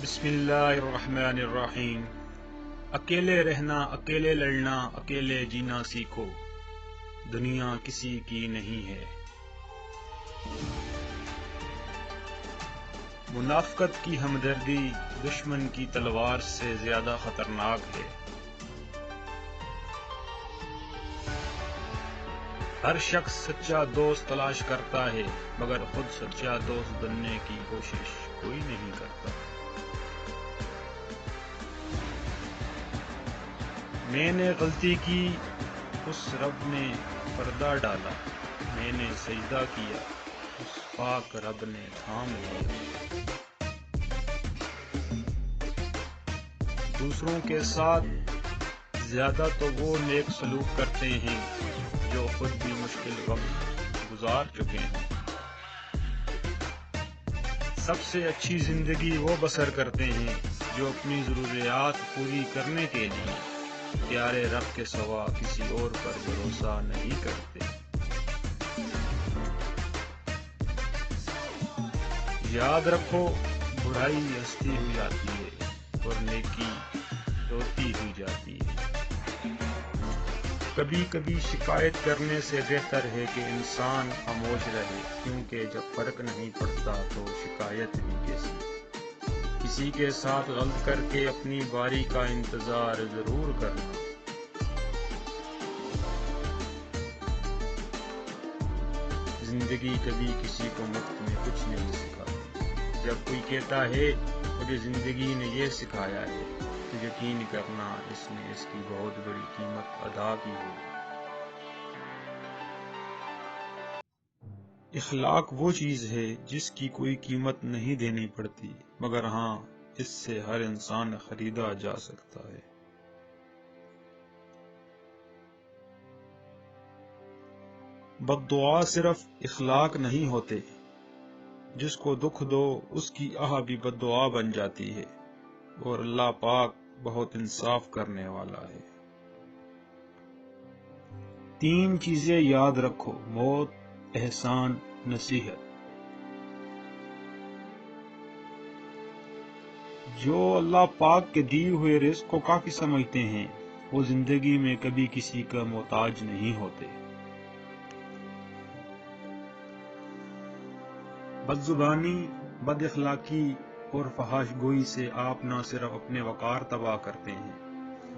بسم اللہ الرحمن الرحیم۔ اکیلے رہنا، اکیلے لڑنا، اکیلے جینا سیکھو، دنیا کسی کی نہیں ہے۔ منافقت کی ہمدردی دشمن کی تلوار سے زیادہ خطرناک ہے۔ ہر شخص سچا دوست تلاش کرتا ہے، مگر خود سچا دوست بننے کی کوشش کوئی نہیں کرتا۔ میں نے غلطی کی، اس رب نے پردہ ڈالا، میں نے سجدہ کیا، اس پاک رب نے تھام لیا۔ دوسروں کے ساتھ زیادہ تو وہ نیک سلوک کرتے ہیں جو خود بھی مشکل وقت گزار چکے ہیں۔ سب سے اچھی زندگی وہ بسر کرتے ہیں جو اپنی ضروریات پوری کرنے کے لیے پیارے رب کے سوا کسی اور پر بھروسہ نہیں کرتے۔ یاد رکھو، برائی ہستی ہوئی جاتی ہے اور نیکی روتی ہوئی جاتی ہے۔ کبھی کبھی شکایت کرنے سے بہتر ہے کہ انسان خاموش رہے، کیونکہ جب فرق نہیں پڑتا تو شکایت بھی کیسی۔ کسی کے ساتھ غلط کر کے اپنی باری کا انتظار ضرور کرنا۔ زندگی کبھی کسی کو مفت میں کچھ نہیں سکھاتی۔ جب کوئی کہتا ہے مجھے زندگی نے یہ سکھایا ہے، تو یقین کرنا اس نے اس کی بہت بڑی قیمت ادا کی ہو۔ اخلاق وہ چیز ہے جس کی کوئی قیمت نہیں دینی پڑتی، مگر ہاں اس سے ہر انسان خریدا جا سکتا ہے۔ بد دعا صرف اخلاق نہیں ہوتے، جس کو دکھ دو اس کی آہ بھی بد دعا بن جاتی ہے، اور اللہ پاک بہت انصاف کرنے والا ہے۔ 3 چیزیں یاد رکھو: موت، احسان، نصیحت۔ جو اللہ پاک کے دیے ہوئے رزق کو کافی سمجھتے ہیں، وہ زندگی میں کبھی کسی کا محتاج نہیں ہوتے۔ بد زبانی، بد اخلاقی اور فحش گوئی سے آپ نہ صرف اپنے وقار تباہ کرتے ہیں،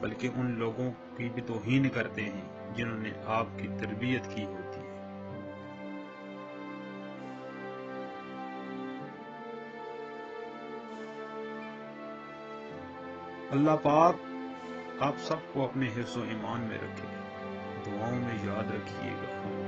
بلکہ ان لوگوں کی بھی توہین کرتے ہیں جنہوں نے آپ کی تربیت کی ہوتی ہے۔ اللہ پاک آپ سب کو اپنے حفظ و ایمان میں رکھے۔ دعاؤں میں یاد رکھیے گا۔